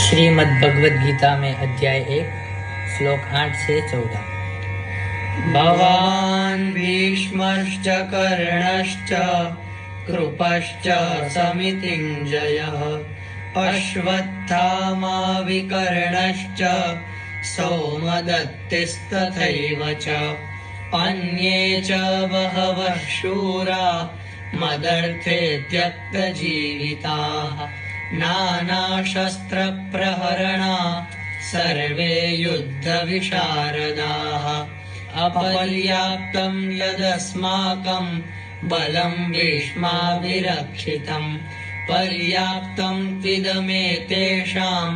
श्रीमद्भगवद गीता में अध्याय 1 श्लोक 8 से 14। भवान् भीष्मश्च कर्णश्च कृपश्च समितिञ्जयः अश्वत्थामा विकर्णश्च सौमदत्तिस्तथैव च अन्ये च बहवः शूरा मदर्थे त्यक्तजीविताः नानाशस्त्रप्रहरणा सर्वे युद्धविशारदाः अपर्याप्तं यदस्माकं बलं भीष्माभिरक्षितं पर्याप्तं त्विदमेतेषां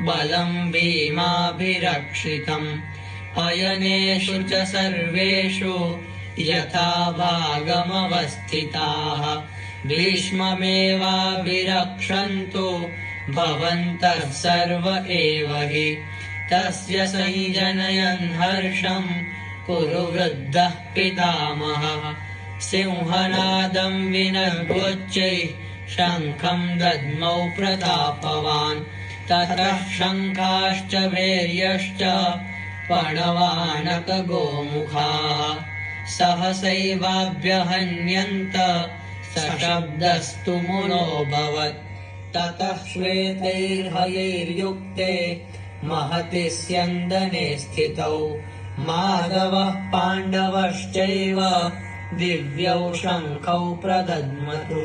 बलं भीमाभिरक्षितम् अयनेषु च सर्वेषु यथा भागमवस्थिताः भीष्ममेवाभिरक्षन्तु भवन्तः सर्व एव हि तस्य संजनयन् हर्षं कुरु वृद्धः पितामहः सिंहनादं विनद्योच्चैः शङ्खं दद्मौ प्रतापवान् ततः शङ्खाश्च भैर्यश्च पणवानकगोमुखाः सहसैवाभ्यहन्यन्त सशब्दस्तु मुनोऽभवत् ततः श्वेतैर्हयैर्युक्ते महति स्यन्दने स्थितौ माधवः पाण्डवश्चैव दिव्यौ शङ्खौ प्रदद्मतु